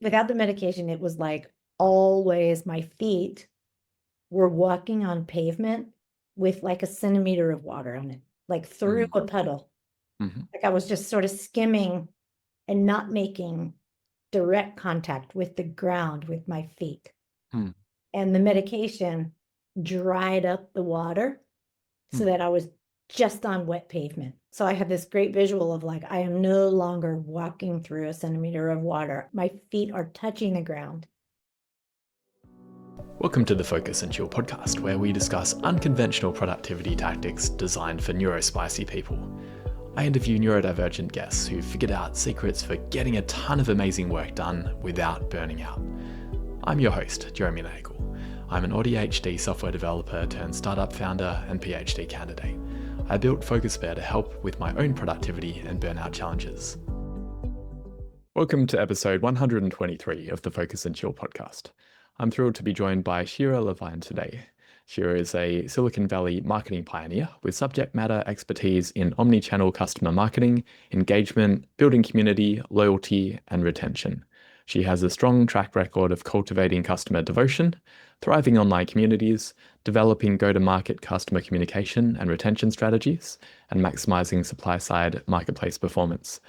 without the medication, it was like always my feet were walking on pavement with like a centimeter of water on it, like through Mm. a puddle. Mhm. Like I was just sort of skimming and not making direct contact with the ground with my feet. Mm. And the medication dried up the water so Mm. that I was just on wet pavement. So I had this great visual of like, I am no longer walking through a centimeter of water. My feet are touching the ground. Welcome to the Focus and Chill podcast, where we discuss unconventional productivity tactics designed for neurospicy people. I interview neurodivergent guests who've figured out secrets for getting a ton of amazing work done without burning out. I'm your host, Jeremy Nagel. I'm an ADHD software developer turned startup founder and PhD candidate. I built FocusBear to help with my own productivity and burnout challenges. Welcome to episode 123 of the Focus and Chill podcast. I'm thrilled to be joined by Shira Levine today. Shira is a Silicon Valley marketing pioneer with subject matter expertise in omni-channel customer marketing, engagement, building community, loyalty, and retention. She has a strong track record of cultivating customer devotion, thriving online communities, developing go-to-market customer communication and retention strategies, and maximizing supply-side marketplace performance.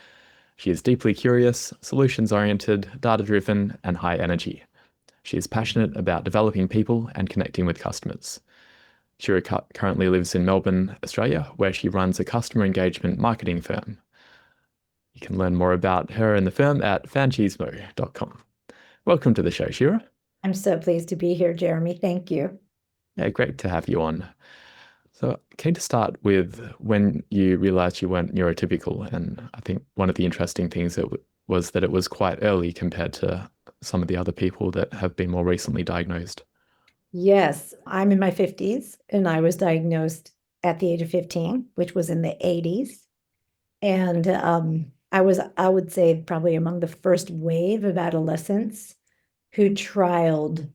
She is deeply curious, solutions-oriented, data-driven, and high energy. She is passionate about developing people and connecting with customers. Shira currently lives in Melbourne, Australia, where she runs a customer engagement marketing firm. You can learn more about her and the firm at fanchismo.com. Welcome to the show, Shira. I'm so pleased to be here, Jeremy. Thank you. Yeah, great to have you on. So, keen to start with when you realized you weren't neurotypical. And I think one of the interesting things was that it was quite early compared to some of the other people that have been more recently diagnosed. Yes, I'm in my 50s and I was diagnosed at the age of 15, which was in the 80s. And I would say, probably among the first wave of adolescents who trialed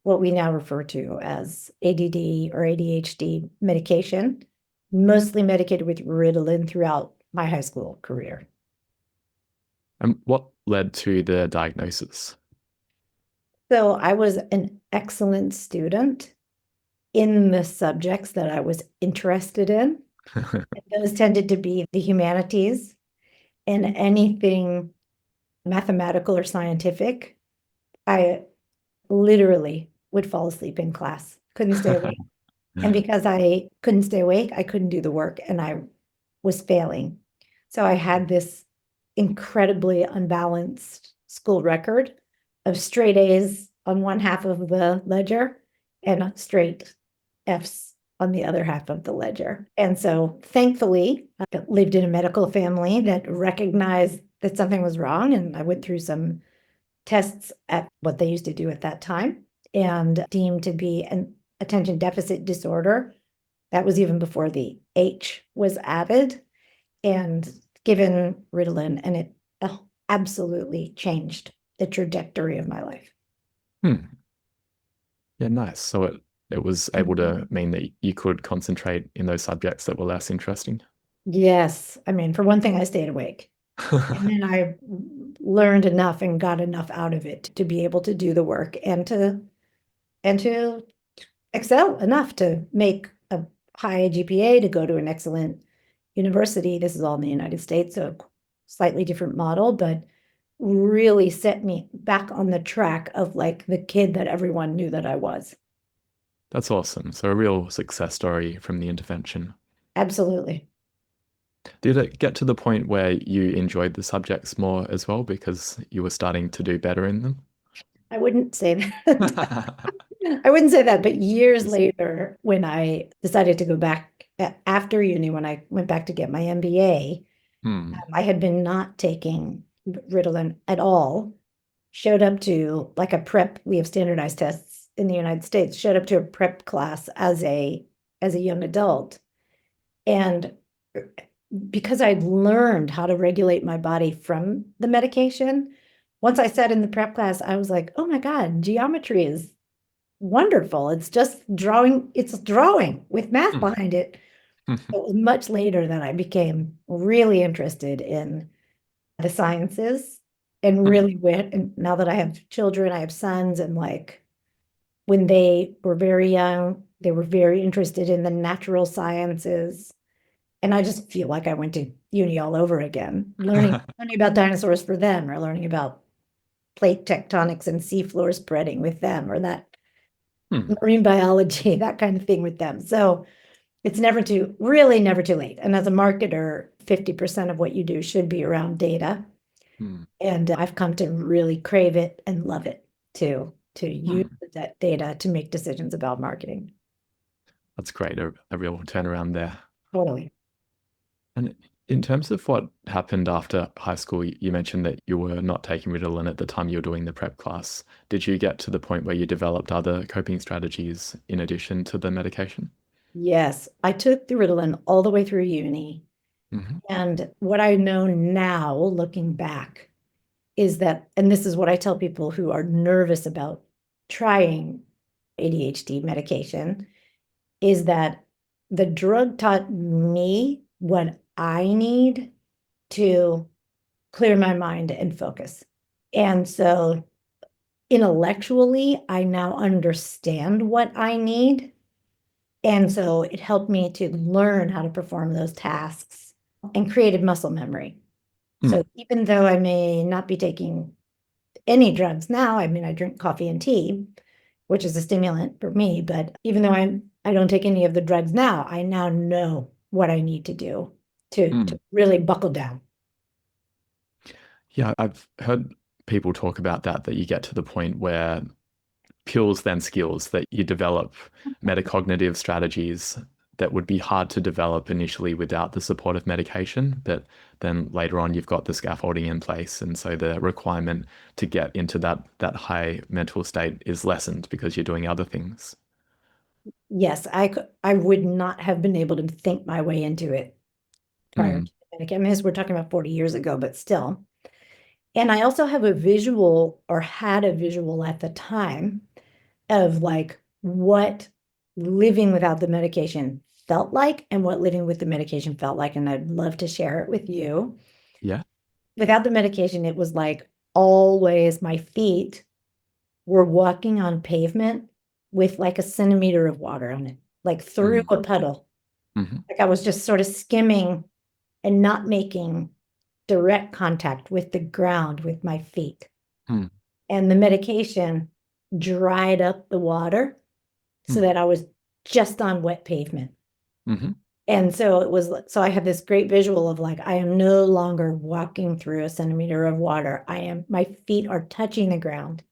what we now refer to as ADD or ADHD medication, mostly medicated with Ritalin throughout my high school career. And what led to the diagnosis? So I was an excellent student in the subjects that I was interested in. Those tended to be the humanities and anything mathematical or scientific. I literally would fall asleep in class, couldn't stay awake. And because I couldn't stay awake, I couldn't do the work and I was failing. So I had this incredibly unbalanced school record of straight A's on one half of the ledger and straight F's on the other half of the ledger. And so thankfully, I lived in a medical family that recognized that something was wrong. And I went through some tests at what they used to do at that time and deemed to be an attention deficit disorder. That was even before the H was added and given Ritalin, and it absolutely changed the trajectory of my life. Yeah, nice. So it was able to mean that you could concentrate in those subjects that were less interesting. Yes. I mean, for one thing, I stayed awake. And then I learned enough and got enough out of it to be able to do the work and to excel enough to make a high GPA, to go to an excellent university. This is all in the United States, so slightly different model, but really set me back on the track of like the kid that everyone knew that I was. That's awesome. So a real success story from the intervention. Absolutely. Did it get to the point where you enjoyed the subjects more as well because you were starting to do better in them? I wouldn't say that. I wouldn't say that, but years later, when I decided to go back after uni, when I went back to get my MBA, I had been not taking Ritalin at all. Showed up to like a prep, we have standardized tests in the United States, showed up to a prep class as a young adult. And because I'd learned how to regulate my body from the medication, once I sat in the prep class, I was like, oh my God, geometry is wonderful. It's just drawing, it's drawing with math behind it. It was much later that I became really interested in the sciences and really went, and now that I have children, I have sons, and like when they were very young, they were very interested in the natural sciences. And I just feel like I went to uni all over again, learning about dinosaurs for them, or learning about plate tectonics and seafloor spreading with them, or that Hmm. marine biology, that kind of thing with them. So it's really never too late. And as a marketer, 50% of what you do should be around data. Hmm. And I've come to really crave it and love it too, to use Hmm. that data to make decisions about marketing. That's great. A real turnaround there. Totally. And in terms of what happened after high school, you mentioned that you were not taking Ritalin at the time you were doing the prep class. Did you get to the point where you developed other coping strategies in addition to the medication? Yes, I took the Ritalin all the way through uni. Hmm. And what I know now, looking back, is that, and this is what I tell people who are nervous about trying ADHD medication, is that the drug taught me what I need to clear my mind and focus. And so intellectually, I now understand what I need. And so it helped me to learn how to perform those tasks and created muscle memory. So Mm. even though I may not be taking any drugs now, I mean, I drink coffee and tea, which is a stimulant for me, but even though I don't take any of the drugs now, I now know what I need to do to Mm. really buckle down. Yeah, I've heard people talk about that you get to the point where pills then skills, that you develop metacognitive strategies that would be hard to develop initially without the support of medication. But then later on, you've got the scaffolding in place. And so the requirement to get into that high mental state is lessened because you're doing other things. Yes, I would not have been able to think my way into it prior Mm. to the medication. I mean, we're talking about 40 years ago, but still. And I also have a visual, or had a visual at the time, of like what living without the medication felt like and what living with the medication felt like. And I'd love to share it with you. Yeah. Without the medication, it was like always my feet were walking on pavement with like a centimeter of water on it, like through Mm. a puddle. Hmm. Like I was just sort of skimming and not making direct contact with the ground with my feet. Mm. And the medication dried up the water so Mm. that I was just on wet pavement. Hmm. And so so I have this great visual of like, I am no longer walking through a centimeter of water. My feet are touching the ground,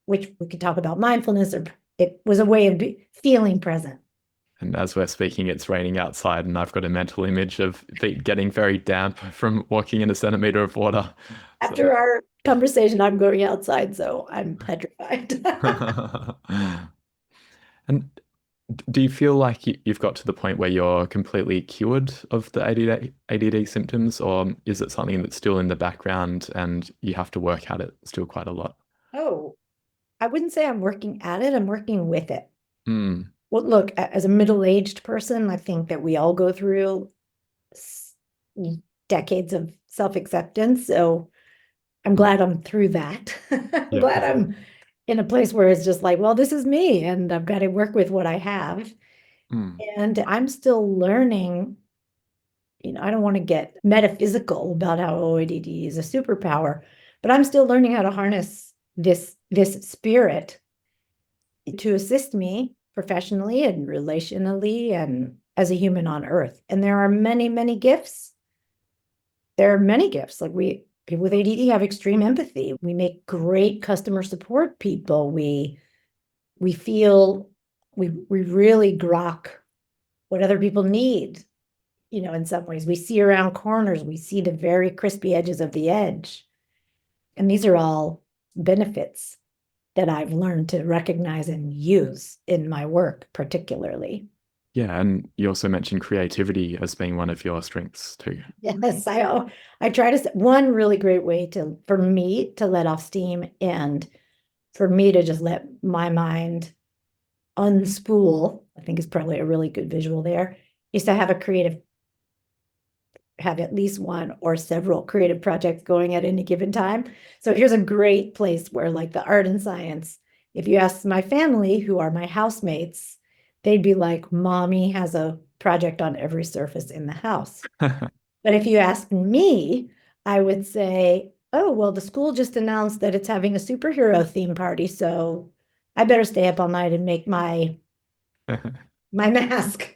which we could talk about mindfulness, or it was a way of feeling present. And as we're speaking, it's raining outside, and I've got a mental image of feet getting very damp from walking in a centimeter of water. So. After our conversation, I'm going outside, so I'm petrified. And do you feel like you've got to the point where you're completely cured of the ADD symptoms, or is it something that's still in the background and you have to work at it still quite a lot? Oh, I wouldn't say I'm working at it, I'm working with it. Mm. Well, look, as a middle-aged person, I think that we all go through decades of self-acceptance. So I'm glad I'm through that. I'm Yeah. glad I'm in a place where it's just like, well, this is me, and I've got to work with what I have. Mm. And I'm still learning. I don't want to get metaphysical about how OADD is a superpower, but I'm still learning how to harness this spirit to assist me professionally and relationally and as a human on earth. And there are many, many gifts. There are many gifts. Like people with ADD have extreme empathy. We make great customer support people. We feel we really grok what other people need. In some ways, we see around corners, we see the very crispy edges of the edge. And these are all benefits that I've learned to recognize and use in my work, particularly. Yeah, and you also mentioned creativity as being one of your strengths too. Yes, I try to one really great way for me to let off steam and for me to just let my mind unspool, I think is probably a really good visual there, is to have a creative have at least one or several creative projects going at any given time. So here's a great place where, like, the art and science, if you ask my family, who are my housemates, they'd be like, Mommy has a project on every surface in the house. But if you ask me, I would say, oh, well, the school just announced that it's having a superhero theme party, so I better stay up all night and make my mask,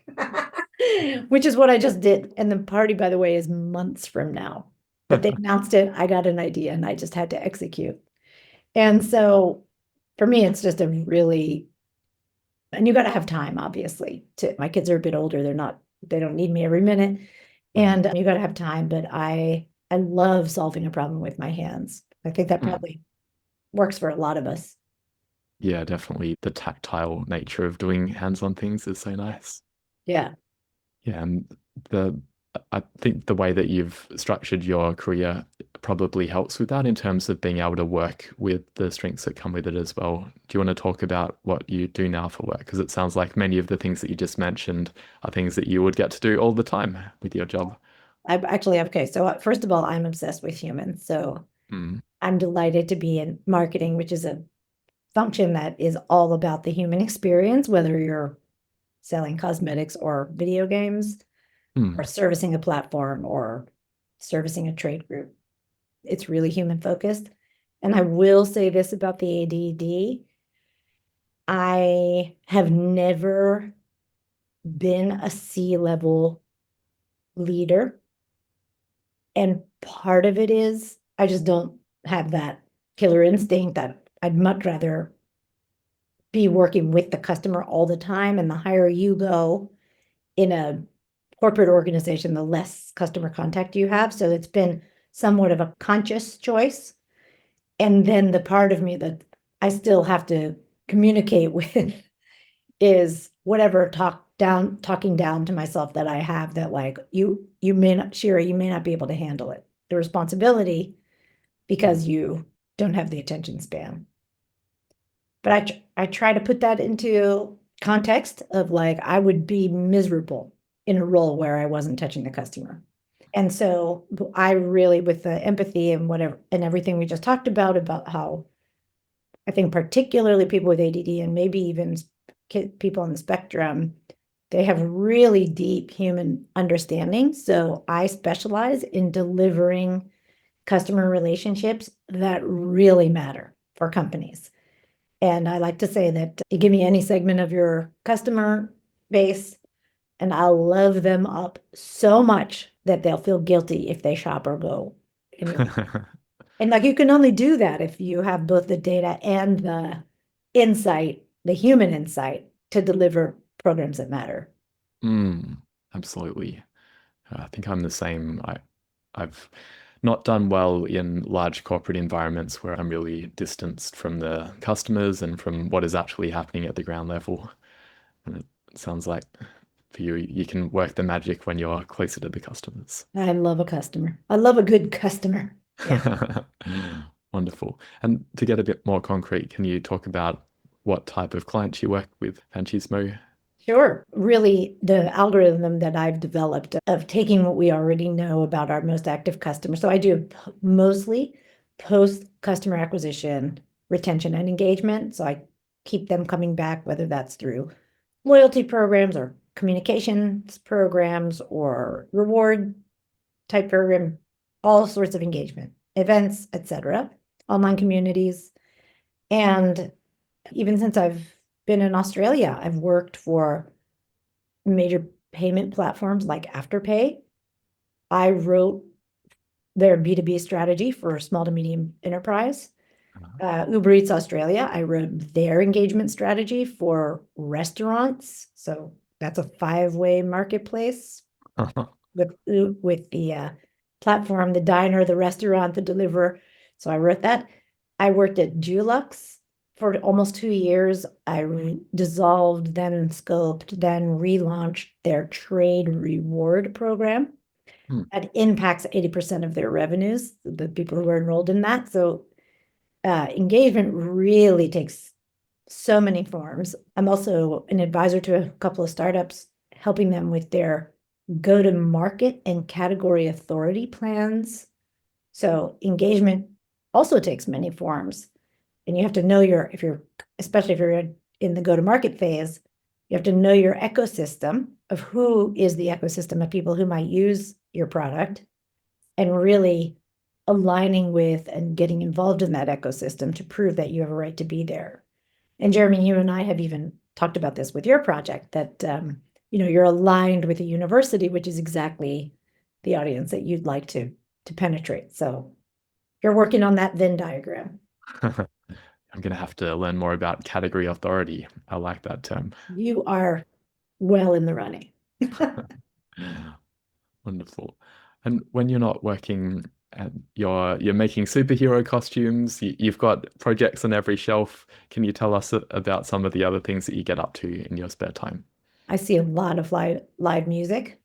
which is what I just did. And the party, by the way, is months from now. But they announced it, I got an idea, and I just had to execute. And so for me, it's just a really, and you got to have time, obviously. My kids are a bit older, they don't need me every minute. And you got to have time, but I love solving a problem with my hands. I think that probably works for a lot of us. Yeah, definitely. The tactile nature of doing hands-on things is so nice. Yeah. Yeah, and the I think the way that you've structured your career probably helps with that in terms of being able to work with the strengths that come with it as well. Do you want to talk about what you do now for work? Because it sounds like many of the things that you just mentioned are things that you would get to do all the time with your job. I actually, okay. So first of all, I'm obsessed with humans. So Mm, I'm delighted to be in marketing, which is a function that is all about the human experience, whether you're selling cosmetics or video games or mm, servicing a platform or servicing a trade group. It's really human focused. And I will say this about the ADD. I have never been a C-level leader. And part of it is I just don't have that killer instinct that I'd much rather be working with the customer all the time. And the higher you go in a corporate organization, the less customer contact you have. So it's been somewhat of a conscious choice. And then the part of me that I still have to communicate with is whatever talking down to myself that I have, that like you may not, Shira, you may not be able to handle it, the responsibility, because you don't have the attention span. But I try to put that into context of, like, I would be miserable in a role where I wasn't touching the customer. And so I really, with the empathy and whatever and everything we just talked about how I think particularly people with ADD and maybe even people on the spectrum, they have really deep human understanding. So I specialize in delivering customer relationships that really matter for companies. And I like to say that you give me any segment of your customer base, and I'll love them up so much that they'll feel guilty if they shop or go. And like, you can only do that if you have both the data and the insight, the human insight, to deliver programs that matter. mm, absolutely. I think I'm the same. I've not done well in large corporate environments where I'm really distanced from the customers and from what is actually happening at the ground level. And it sounds like for you, you can work the magic when you're closer to the customers. I love a customer. I love a good customer. Yeah. Wonderful. And to get a bit more concrete, can you talk about what type of clients you work with, Fanchismo? Sure. Really, the algorithm that I've developed of taking what we already know about our most active customers. So I do mostly post customer acquisition, retention, and engagement. So I keep them coming back, whether that's through loyalty programs or communications programs or reward type program, all sorts of engagement, events, etc., online communities. And even since I've been in Australia, I've worked for major payment platforms like Afterpay. I wrote their B2B strategy for small to medium enterprise. Uber Eats Australia, I wrote their engagement strategy for restaurants. So that's a 5-way marketplace with the platform, the diner, the restaurant, the deliverer. So I wrote that. I worked at Dulux for almost 2 years. I dissolved, then scoped, then relaunched their trade reward program. Hmm. That impacts 80% of their revenues, the people who are enrolled in that. So engagement really takes so many forms. I'm also an advisor to a couple of startups, helping them with their go-to-market and category authority plans. So engagement also takes many forms. And you have to know especially if you're in the go-to-market phase, you have to know your ecosystem of who is the ecosystem of people who might use your product, and really aligning with and getting involved in that ecosystem to prove that you have a right to be there. And Jeremy, you and I have even talked about this with your project, that you're aligned with a university, which is exactly the audience that you'd like to penetrate. So you're working on that Venn diagram. I'm going to have to learn more about category authority. I like that term. You are well in the running. Wonderful. And when you're not working, you're making superhero costumes, you've got projects on every shelf. Can you tell us about some of the other things that you get up to in your spare time? I see a lot of live music.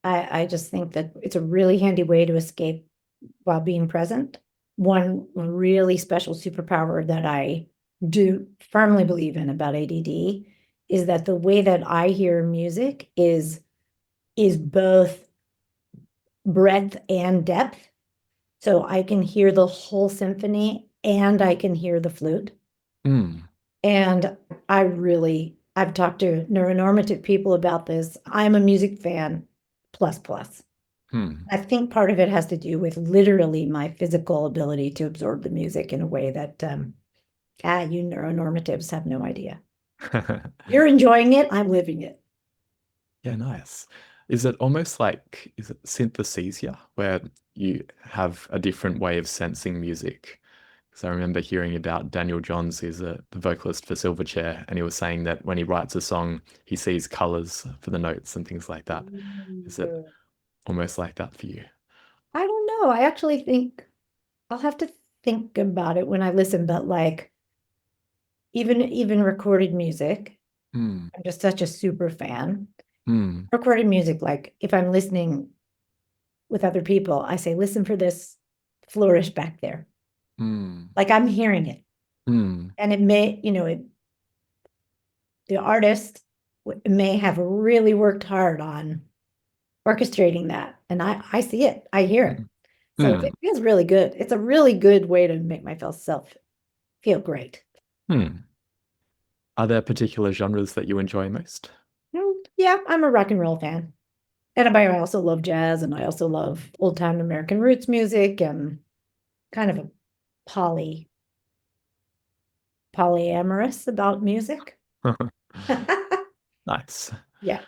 I just think that it's a really handy way to escape while being present. One really special superpower that I do firmly believe in about ADD is that the way that I hear music is both breadth and depth. So I can hear the whole symphony and I can hear the flute. Mm. And I've talked to neuronormative people about this. I'm a music fan, plus. I think part of it has to do with literally my physical ability to absorb the music in a way that you neuronormatives have no idea. You're enjoying it, I'm living it. Yeah, nice. Is it synesthesia, where you have a different way of sensing music? Because I remember hearing about Daniel Johns, who's the vocalist for Silverchair, and he was saying that when he writes a song, he sees colors for the notes and things like that. Is it almost like that for you? I don't know. I actually think I'll have to think about it when I listen, but like even recorded music, Mm. I'm just such a super fan. Mm. Recorded music, like if I'm listening with other people, I say, listen for this flourish back there. Mm. Like I'm hearing it. Mm. And it may, the artist may have really worked hard on orchestrating that. And I see it, I hear it. So Mm. it feels really good. It's a really good way to make myself feel great. Mm. Are there particular genres that you enjoy most? Yeah, I'm a rock and roll fan. And I also love jazz, and I also love old time American roots music, and kind of a polyamorous about music. Nice. Yeah.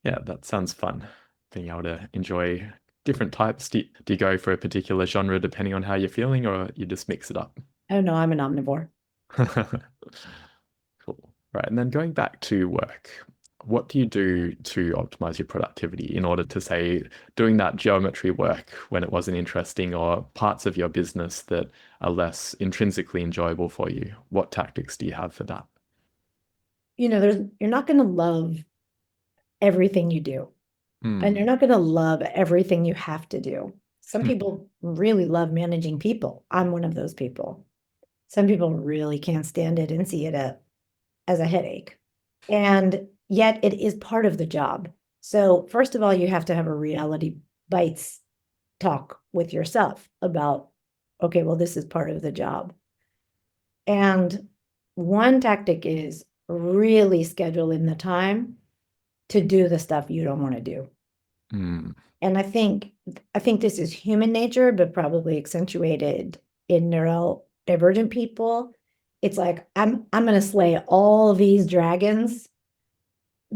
Yeah, that sounds fun. Being able to enjoy different types. Do you go for a particular genre depending on how you're feeling, or you just mix it up? Oh no, I'm an omnivore. Cool. Right. And then going back to work, what do you do to optimize your productivity in order to, say, doing that geometry work when it wasn't interesting, or parts of your business that are less intrinsically enjoyable for you? What tactics do you have for that? You're not going to love everything you do, and you're Mm. not going to love everything you have to do. Some people really love managing people. I'm one of those people. Some people really can't stand it and see it as a headache. And yet it is part of the job. So first of all, you have to have a reality bites talk with yourself about, okay, well, this is part of the job. And one tactic is really schedule in the time to do the stuff you don't want to do. Mm. And I think this is human nature, but probably accentuated in neurodivergent people. It's like I'm gonna slay all these dragons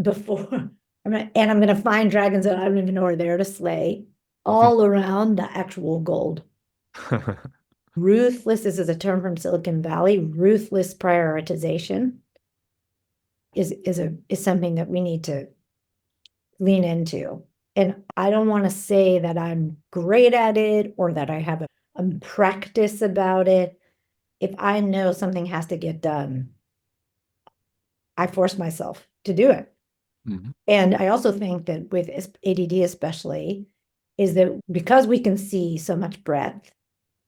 before I'm gonna find dragons that I don't even know are there to slay all around the actual gold. Ruthless, this is a term from Silicon Valley. Ruthless prioritization is something that we need to lean into. And I don't want to say that I'm great at it or that I have a practice about it. If I know something has to get done, I force myself to do it. Mhm. And I also think that with ADD especially, is that because we can see so much breadth,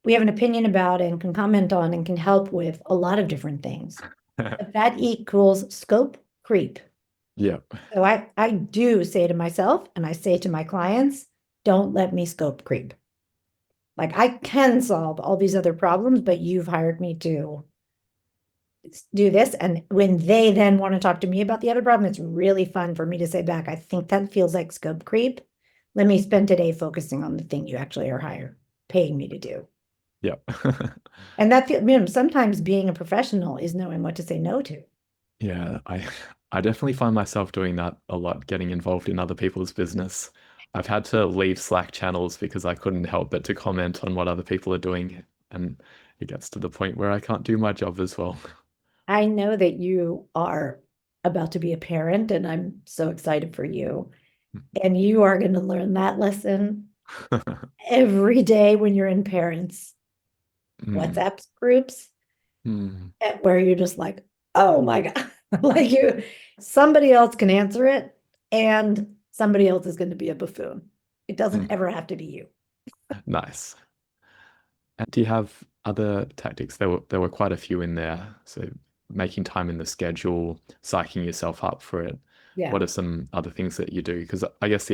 we have an opinion about and can comment on and can help with a lot of different things. But that equals scope creep. Yeah. So I do say to myself and I say to my clients, don't let me scope creep. Like I can solve all these other problems, but you've hired me to do this. And when they then want to talk to me about the other problem, it's really fun for me to say back, I think that feels like scope creep. Let me spend today focusing on the thing you actually are hired, paying me to do. Yeah. And that, sometimes being a professional is knowing what to say no to. Yeah, I definitely find myself doing that a lot, getting involved in other people's business. I've had to leave Slack channels because I couldn't help but to comment on what other people are doing, and it gets to the point where I can't do my job as well. I know that you are about to be a parent, and I'm so excited for you. And you are going to learn that lesson every day when you're in parents' Mm, WhatsApp groups, mm, where you're just like, oh my God, like somebody else can answer it, and somebody else is going to be a buffoon. It doesn't mm. ever have to be you. Nice. And do you have other tactics? There were quite a few in there. So making time in the schedule, psyching yourself up for it. Yeah. What are some other things that you do? Because I guess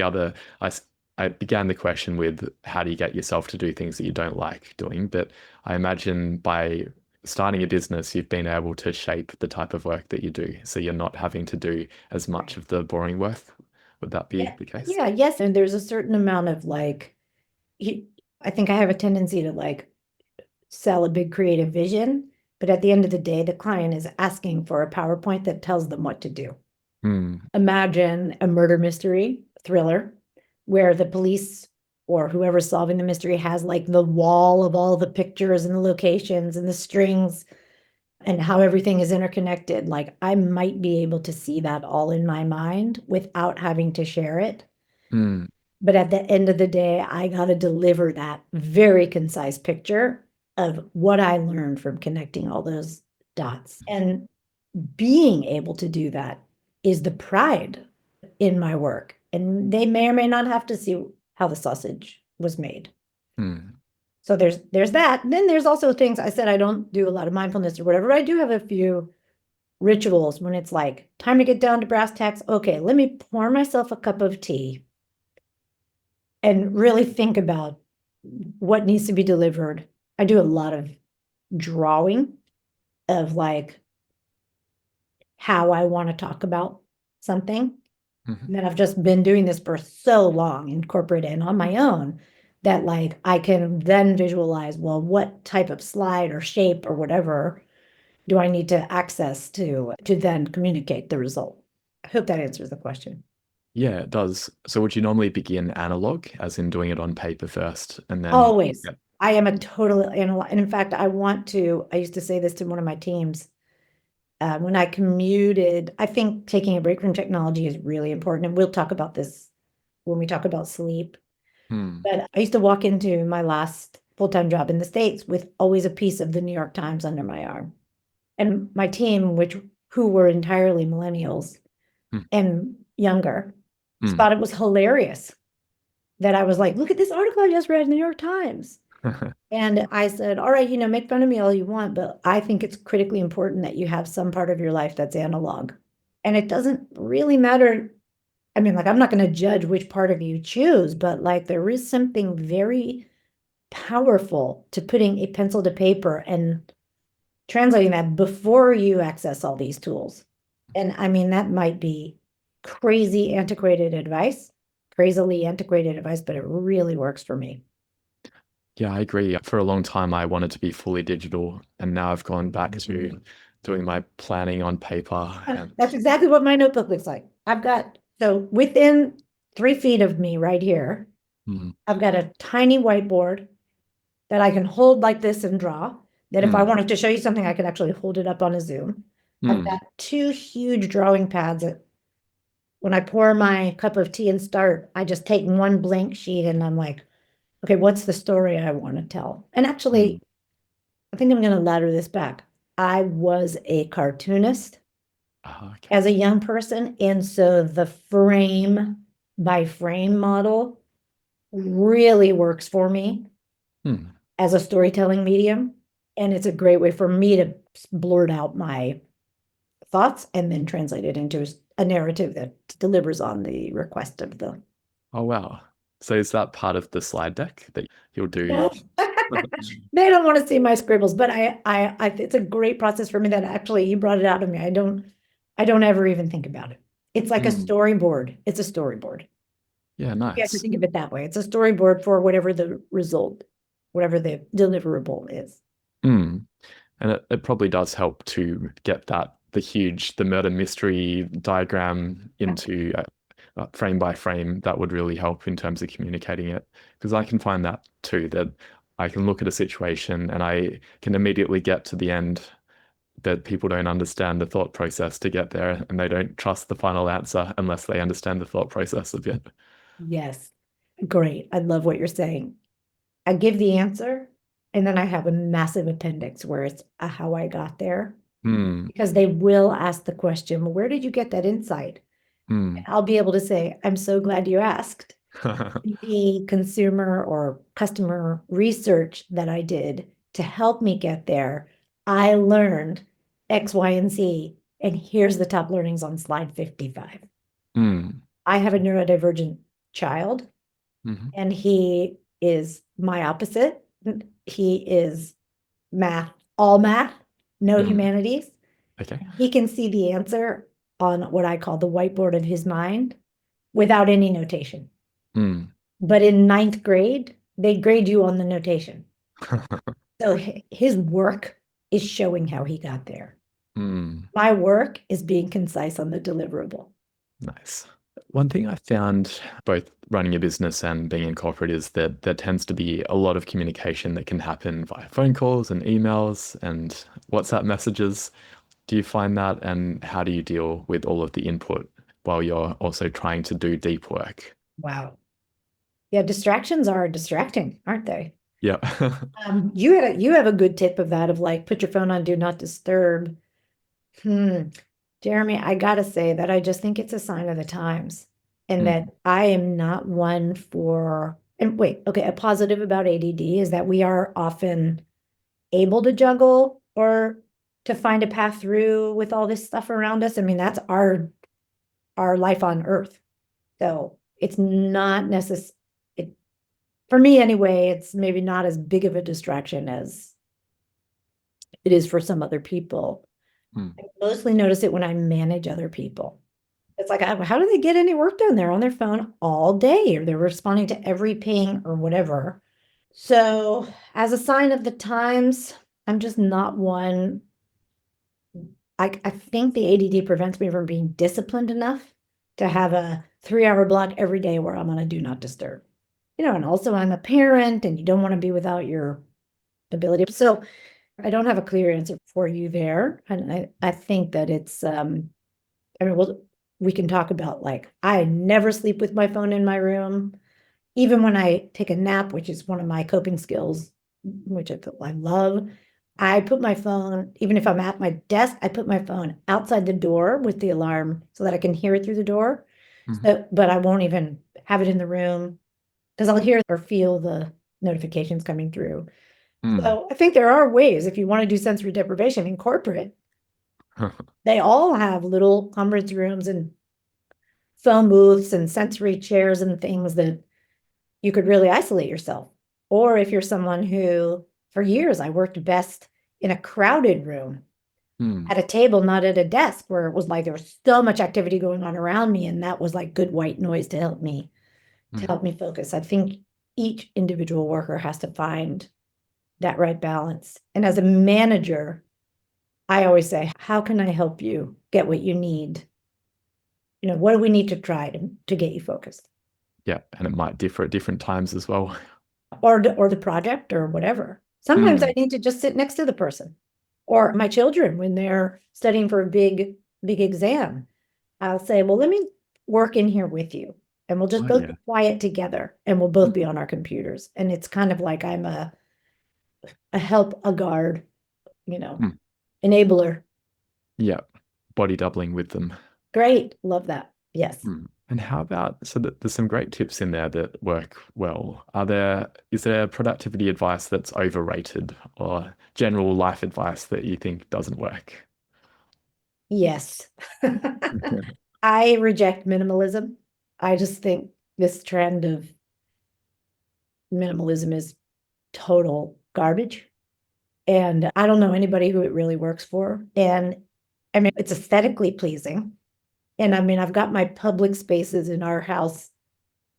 I began the question with how do you get yourself to do things that you don't like doing? But I imagine by starting a business, you've been able to shape the type of work that you do. So you're not having to do as much Right. of the boring work. Would that be Yeah. the case? Yeah. Yes. And there's a certain amount of like, I think I have a tendency to like sell a big creative vision, but at the end of the day, the client is asking for a PowerPoint that tells them what to do. Mm, Imagine a murder mystery thriller where the police or whoever's solving the mystery has like the wall of all the pictures and the locations and the strings and how everything is interconnected. Like I might be able to see that all in my mind without having to share it. mm, But at the end of the day, I got to deliver that very concise picture of what I learned from connecting all those dots. And being able to do that is the pride in my work. And they may or may not have to see how the sausage was made. mm, So there's that. And then there's also things I said I don't do a lot of mindfulness or whatever. I do have a few rituals when it's like time to get down to brass tacks. Okay, let me pour myself a cup of tea and really think about what needs to be delivered. I do a lot of drawing of like how I want to talk about something. mhm. And then I've just been doing this for so long in corporate and on my own that like I can then visualize, well, what type of slide or shape or whatever do I need to access to then communicate the result? I hope that answers the question. Yeah, it does. So would you normally begin analog, as in doing it on paper first, and then Always. yeah. I am a total analyst. And in fact, I used to say this to one of my teams. When I commuted, I think taking a break from technology is really important. And we'll talk about this when we talk about sleep. Hmm. But I used to walk into my last full-time job in the States with always a piece of the New York Times under my arm. And my team, who were entirely millennials Hmm. and younger, Hmm. thought it was hilarious that I was like, look at this article I just read in the New York Times. And I said, all right, make fun of me all you want, but I think it's critically important that you have some part of your life that's analog. And it doesn't really matter. I mean, like, I'm not going to judge which part of you choose, but like, there is something very powerful to putting a pencil to paper and translating that before you access all these tools. And I mean, that might be crazily antiquated advice, but it really works for me. Yeah, I agree. For a long time, I wanted to be fully digital, and now I've gone back to doing my planning on paper. And That's exactly what my notebook looks like. So within 3 feet of me right here, hmm, I've got a tiny whiteboard that I can hold like this and draw. That if I hmm, wanted to show you something, I could actually hold it up on a Zoom. I've hmm, got two huge drawing pads that when I pour my cup of tea and start, I just take one blank sheet and I'm like, okay, what's the story I want to tell? And hmm. actually, I think I'm going to ladder this back. I was a cartoonist Ah, okay. as a young person. And so the frame by frame model really works for me Hmm. as a storytelling medium. And it's a great way for me to blurt out my thoughts and then translate it into a narrative that delivers on the request of the. Oh, wow. So is that part of the slide deck that you'll do? No. They don't want to see my scribbles, but it's a great process for me that actually you brought it out of me. I don't ever even think about it. It's like a storyboard. It's a storyboard. Yeah, You have to nice. think of it that way. It's a storyboard for whatever the result, whatever the deliverable is. Mm. And it probably does help to get the murder mystery diagram into frame by frame. That would really help in terms of communicating it. Because I can find that too, that I can look at a situation and I can immediately get to the end, that people don't understand the thought process to get there and they don't trust the final answer unless they understand the thought process a bit. Yes. Great. I love what you're saying. I give the answer, and then I have a massive appendix where it's how I got there. Because they will ask the question, well, where did you get that insight? I'll be able to say, I'm so glad you asked. The consumer or customer research that I did to help me get there, I learned X, Y, and Z, and here's the top learnings on slide 55. I have a neurodivergent child, and he is my opposite. He is all math, no humanities. Okay. He can see the answer on what I call the whiteboard of his mind without any notation. But in ninth grade, they grade you on the notation. So his work is showing how he got there. My work is being concise on the deliverable. Nice. One thing I found both running a business and being in corporate is that there tends to be a lot of communication that can happen via phone calls and emails and WhatsApp messages. Do you find that, and how do you deal with all of the input while you're also trying to do deep work? Wow. Yeah, distractions are distracting, aren't they? Yeah. You have a good tip of that, of like, put your phone on do not disturb. Jeremy, I gotta say that I just think it's a sign of the times, and that I am not one for, and wait, okay, a positive about ADD is that we are often able to juggle or to find a path through with all this stuff around us. I mean, that's our life on Earth. So it's not necessary. For me anyway, it's maybe not as big of a distraction as it is for some other people. I mostly notice it when I manage other people. It's like, how do they get any work done? They're on their phone all day, or they're responding to every ping or whatever. So, as a sign of the times, I'm just not one. I think the ADD prevents me from being disciplined enough to have a 3-hour block every day where I'm on a do not disturb. And also I'm a parent, and you don't want to be without your ability. So I don't have a clear answer for you there. And I think that it's, I mean, we can talk about, like, I never sleep with my phone in my room. Even when I take a nap, which is one of my coping skills, which I love, I put my phone, even if I'm at my desk, I put my phone outside the door with the alarm so that I can hear it through the door. But I won't even have it in the room because I'll hear or feel the notifications coming through. So I think there are ways, if you want to do sensory deprivation in corporate, they all have little conference rooms and phone booths and sensory chairs and things that you could really isolate yourself. Or if you're someone who, for years, I worked best in a crowded room at a table, not at a desk, where it was like there was so much activity going on around me, and that was like good white noise to help me focus. I think each individual worker has to find that right balance. And as a manager, I always say, how can I help you get what you need? What do we need to try to get you focused? Yeah, and it might differ at different times as well. Or the project or whatever. Sometimes I need to just sit next to the person. Or my children, when they're studying for a big exam, I'll say, well, let me work in here with you. And we'll just both be quiet together, and we'll both be on our computers. And it's kind of like I'm a help, a guard, enabler. Yeah, body doubling with them. Great. Love that. Yes. And how about, so that there's some great tips in there that work well. Is there productivity advice that's overrated, or general life advice that you think doesn't work? Yes. I reject minimalism. I just think this trend of minimalism is total garbage. And I don't know anybody who it really works for. And I mean, it's aesthetically pleasing. And I mean, I've got my public spaces in our house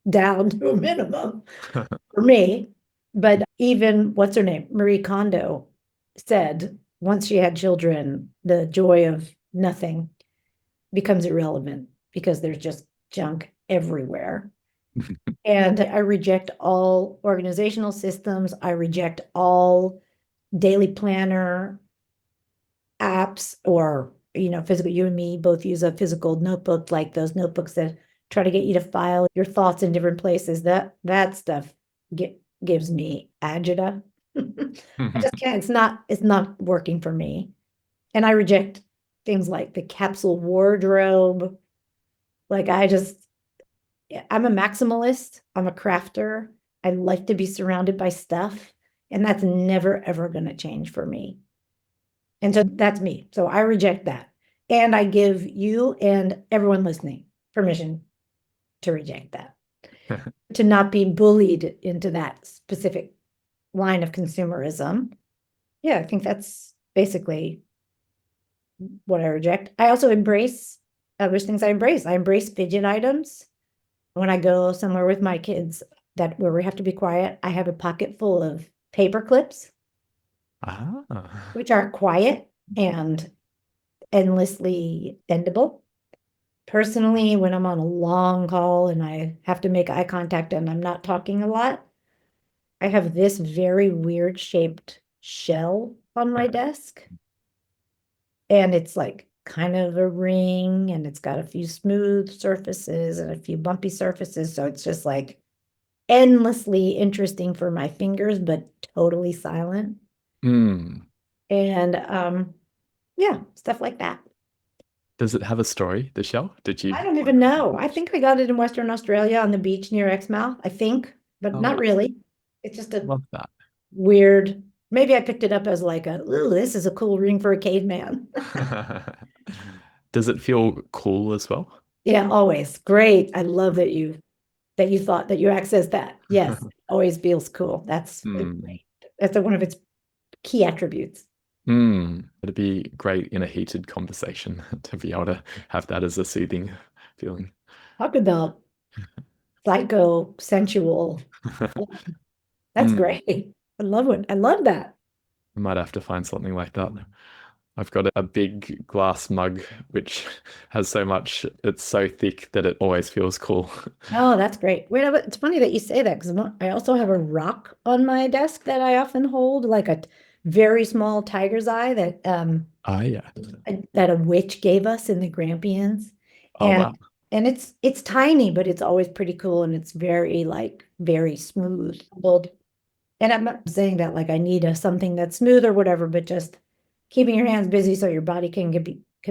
down to a minimum for me. But even what's her name? Marie Kondo said once she had children, the joy of nothing becomes irrelevant because there's just junk everywhere. And I reject all organizational systems. I reject all daily planner apps or, physical. You and me both use a physical notebook, like those notebooks that try to get you to file your thoughts in different places. That stuff gives me agita. I just can't. It's not working for me. And I reject things like the capsule wardrobe. Like I'm a maximalist. I'm a crafter. I like to be surrounded by stuff, and that's never ever going to change for me. And so that's me. So I reject that. And I give you and everyone listening permission to reject that, to not be bullied into that specific line of consumerism. Yeah, I think that's basically what I reject. I also embrace, there's things I embrace. I embrace fidget items. When I go somewhere with my kids where we have to be quiet, I have a pocket full of paper clips, Ah. which are quiet and endlessly bendable. Personally, when I'm on a long call and I have to make eye contact and I'm not talking a lot, I have this very weird shaped shell on my desk. And it's like kind of a ring, and it's got a few smooth surfaces and a few bumpy surfaces. So it's just like endlessly interesting for my fingers, but totally silent. Mm. And yeah, stuff like that. Does it have a story, the shell? Did you? I don't even know. I think I got it in Western Australia on the beach near Exmouth, I think, but Oh, not really. It's just a love that. weird, maybe I picked it up as like ooh, this is a cool ring for a caveman. Does it feel cool as well? Yeah, always. Great. I love that you thought that you accessed that. Yes, always feels cool. That's Mm. great. That's one of its key attributes. It'd be great in a heated conversation to be able to have that as a soothing feeling. Talk about psycho sensual. That's Mm. great. I love it. I love that. I might have to find something like that. I've got a big glass mug which has so much, it's so thick that it always feels cool. Oh, that's great. Wait, it's funny that you say that because I also have a rock on my desk that I often hold, like a very small tiger's eye Ah, yeah. that a witch gave us in the Grampians. Oh, And wow. and it's tiny, but it's always pretty cool, and it's very like very smooth. And I'm not saying that like I need something that's smooth or whatever, but just keeping your hands busy so your body can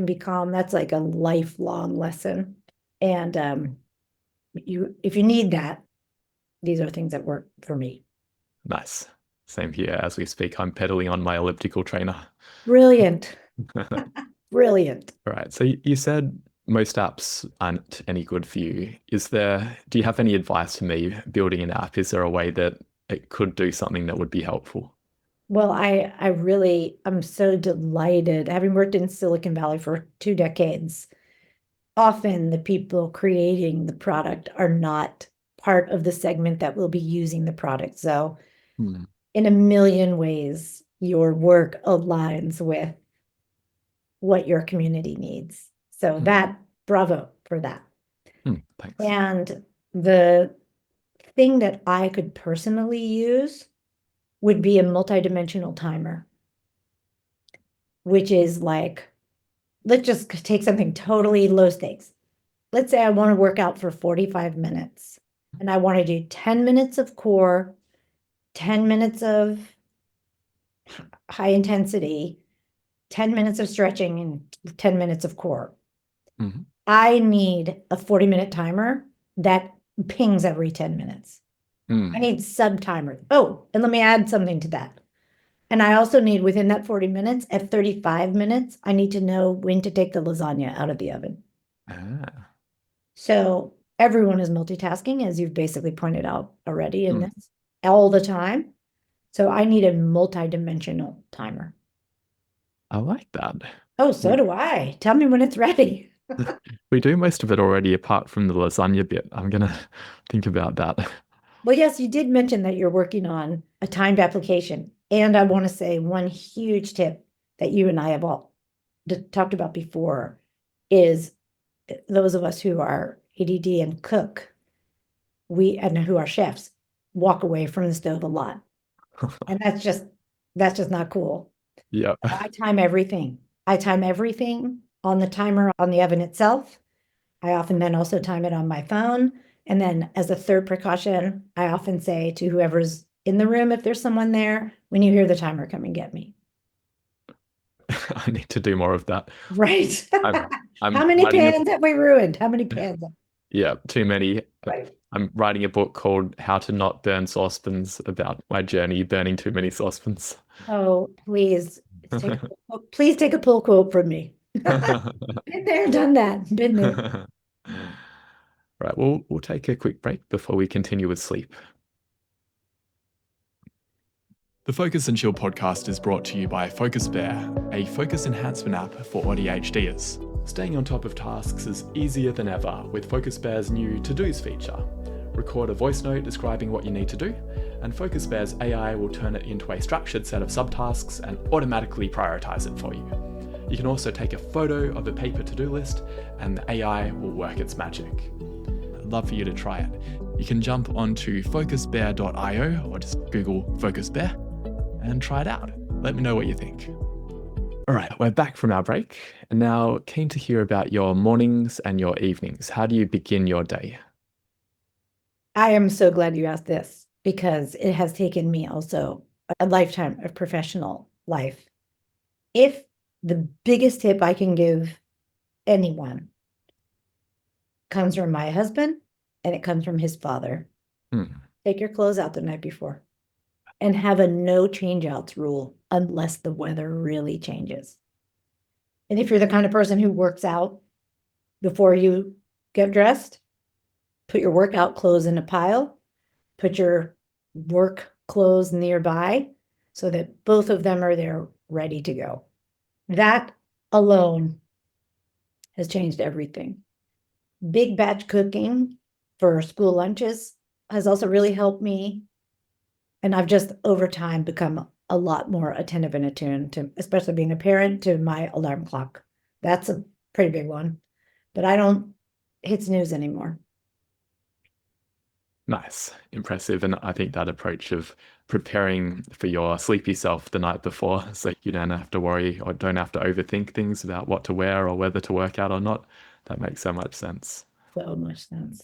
be calm. That's like a lifelong lesson. And if you need that, these are things that work for me. Nice. Same here as we speak. I'm pedaling on my elliptical trainer. Brilliant. All Brilliant. right. So you said most apps aren't any good for you. Do you have any advice for me building an app? Is there a way that it could do something that would be helpful? Well, I'm so delighted, having worked in Silicon Valley for 2 decades. Often the people creating the product are not part of the segment that will be using the product. So Hmm. in a million ways, your work aligns with what your community needs. So Hmm. bravo for that. Thanks. And the thing that I could personally use would be a multidimensional timer, which is like, let's just take something totally low stakes. Let's say I want to work out for 45 minutes and I want to do 10 minutes of core, 10 minutes of high intensity, 10 minutes of stretching, and 10 minutes of core. Mhm. I need a 40-minute timer that pings every 10 minutes. I Mm. need sub timers. Oh, and let me add something to that. And I also need within that 40 minutes, at 35 minutes, I need to know when to take the lasagna out of the oven. Ah. So everyone is multitasking, as you've basically pointed out already in Hmm. this, all the time. So I need a multi-dimensional timer. I like that. Oh, so We do I. Tell me when it's ready. we do most of it already apart from the lasagna bit. I'm gonna think about that. Well, yes, you did mention that you're working on a timed application. And I want to say one huge tip that you and I have all talked about before is those of us who are ADD and cook, and who are chefs, walk away from the stove a lot. And that's just not cool. Yeah. I time everything. I time everything on the timer on the oven itself. I often then also time it on my phone. And then as a third precaution, I often say to whoever's in the room, if there's someone there, when you hear the timer, come and get me. I need to do more of that. Right. I'm How I'm many writing a pans have we ruined? How many pans? yeah, too many. Right. I'm writing a book called How to Not Burn Saucepans about my journey burning too many saucepans. Oh, please take a pull quote from me. Been there, done that. Been there. Right, we'll take a quick break before we continue with sleep. The Focus and Chill podcast is brought to you by Focus Bear, a focus enhancement app for ADHDers. Staying on top of tasks is easier than ever with Focus Bear's new To-Dos feature. Record a voice note describing what you need to do, and Focus Bear's AI will turn it into a structured set of subtasks and automatically prioritize it for you. You can also take a photo of a paper to-do list, and the AI will work its magic. I'd love for you to try it. You can jump onto focusbear.io or just Google Focus Bear and try it out. Let me know what you think. All right, we're back from our break, and now keen to hear about your mornings and your evenings. How do you begin your day? I am so glad you asked this because it has taken me also a lifetime of professional life. If the biggest tip I can give anyone comes from my husband and it comes from his father, take your clothes out the night before and have a no change outs rule unless the weather really changes. And if you're the kind of person who works out before you get dressed, put your workout clothes in a pile, put your work clothes nearby so that both of them are there ready to go. That alone has changed everything. Big batch cooking for school lunches has also really helped me. And I've just over time become a lot more attentive and attuned to, especially being a parent, to my alarm clock. That's a pretty big one. But I don't hit snooze anymore. Nice, impressive. And I think that approach of preparing for your sleepy self the night before so you don't have to worry or don't have to overthink things about what to wear or whether to work out or not, that makes so much sense. So much sense.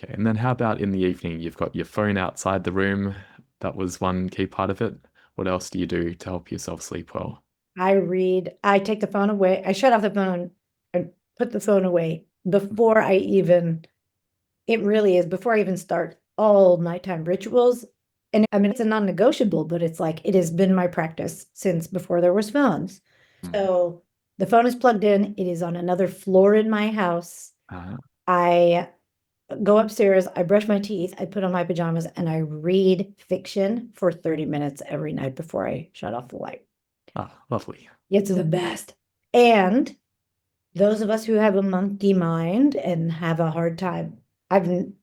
Okay, and then how about in the evening? You've got your phone outside the room. That was one key part of it. What else do you do to help yourself sleep well? I read, I take the phone away, I shut off the phone and put the phone away before I even, it really is before I even start all nighttime rituals. And I mean, it's a non-negotiable, but it's like it has been my practice since before there was phones. So the phone is plugged in, it is on another floor in my house. Uh, I go upstairs, I brush my teeth, I put on my pajamas, and I read fiction for 30 minutes every night before I shut off the light. Lovely. It's the best. And those of us who have a monkey mind and have a hard time, I'm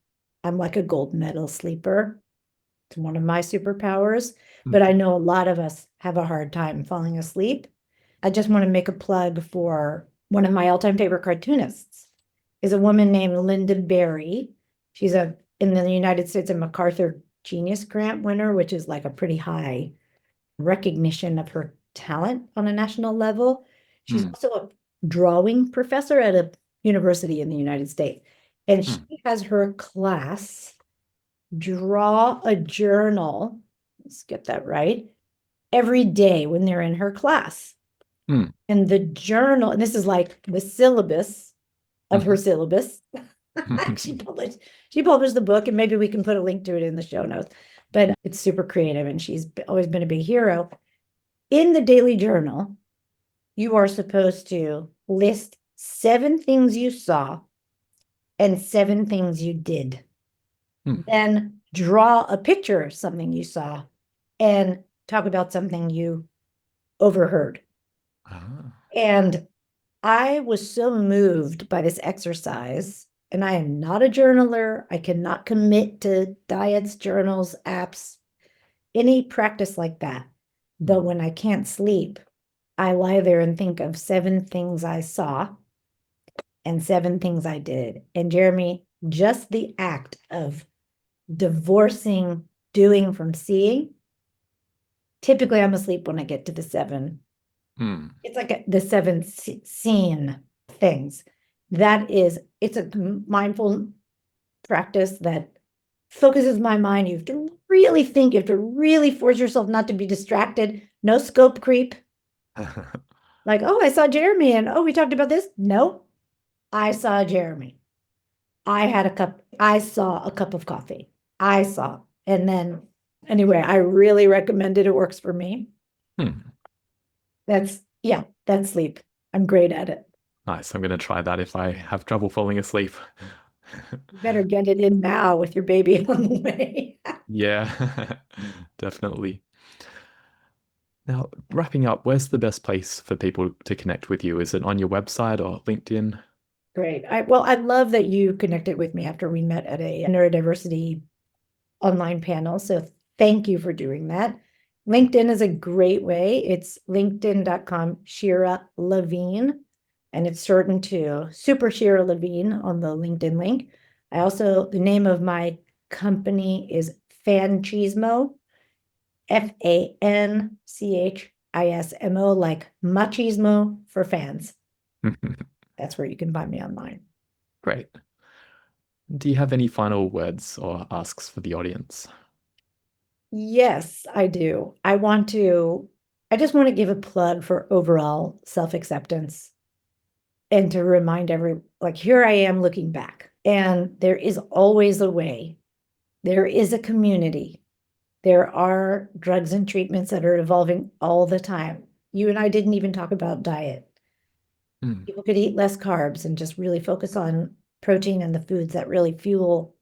like a gold medal sleeper. It's one of my superpowers, but I know a lot of us have a hard time falling asleep. I just want to make a plug for one of my all-time favorite cartoonists is a woman named Linda Berry. She's in the United States a MacArthur Genius Grant winner, which is like a pretty high recognition of her talent on a national level. She's also a drawing professor at a university in the United States. And she has her class draw a journal, let's get that right, every day when they're in her class. And the journal, and this is like the syllabus of her syllabus. She published the book, and maybe we can put a link to it in the show notes. But it's super creative, and she's always been a big hero. In the daily journal, you are supposed to list 7 things you saw and 7 things you did. Then draw a picture of something you saw and talk about something you overheard. And I was so moved by this exercise, and I am not a journaler. I cannot commit to diets, journals, apps, any practice like that. But when I can't sleep, I lie there and think of 7 things I saw and 7 things I did. And Jeremy, just the act of divorcing doing from seeing, typically I'm asleep when I get to the 7. It's like the 7 seen things. It's a mindful practice that focuses my mind. You have to really think, you have to really force yourself not to be distracted. No scope creep. Like, oh, I saw Jeremy and oh, we talked about this. No, I saw Jeremy. I saw a cup of coffee. And then anyway, I really recommend it. It works for me. That's sleep. I'm great at it. Nice. I'm going to try that if I have trouble falling asleep. You better get it in now with your baby on the way. Yeah, definitely. Now, wrapping up, where's the best place for people to connect with you? Is it on your website or LinkedIn? Great. I love that you connected with me after we met at a neurodiversity online panel. So thank you for doing that. LinkedIn is a great way. It's linkedin.com, Shira Levine, and it's shortened to Super Shira Levine on the LinkedIn link. The name of my company is Fanchismo, FANCHISMO, like machismo for fans. That's where you can find me online. Great. Do you have any final words or asks for the audience? Yes, I do. I just want to give a plug for overall self-acceptance and to remind here I am looking back, and there is always a way. There is a community. There are drugs and treatments that are evolving all the time. You and I didn't even talk about diet. People could eat less carbs and just really focus on protein and the foods that really fuel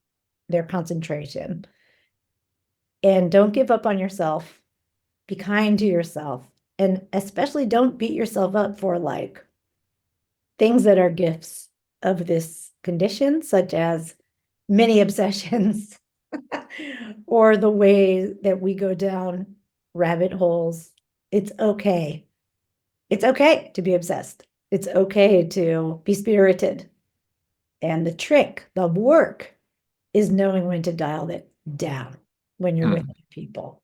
their concentration. And don't give up on yourself. Be kind to yourself. And especially don't beat yourself up for things that are gifts of this condition, such as many obsessions or the way that we go down rabbit holes. It's okay. It's okay to be obsessed. It's okay to be spirited. And the work is knowing when to dial it down when you're with people.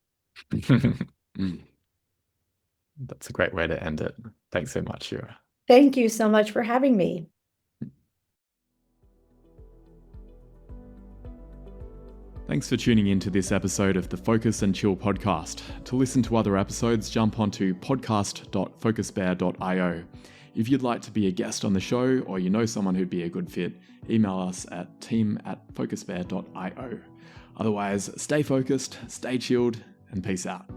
That's a great way to end it. Thanks so much, Shira. Thank you so much for having me. Thanks for tuning in to this episode of the Focus and Chill podcast. To listen to other episodes, jump onto podcast.focusbear.io. If you'd like to be a guest on the show or you know someone who'd be a good fit, email us at team@focusbear.io. Otherwise, stay focused, stay chilled, and peace out.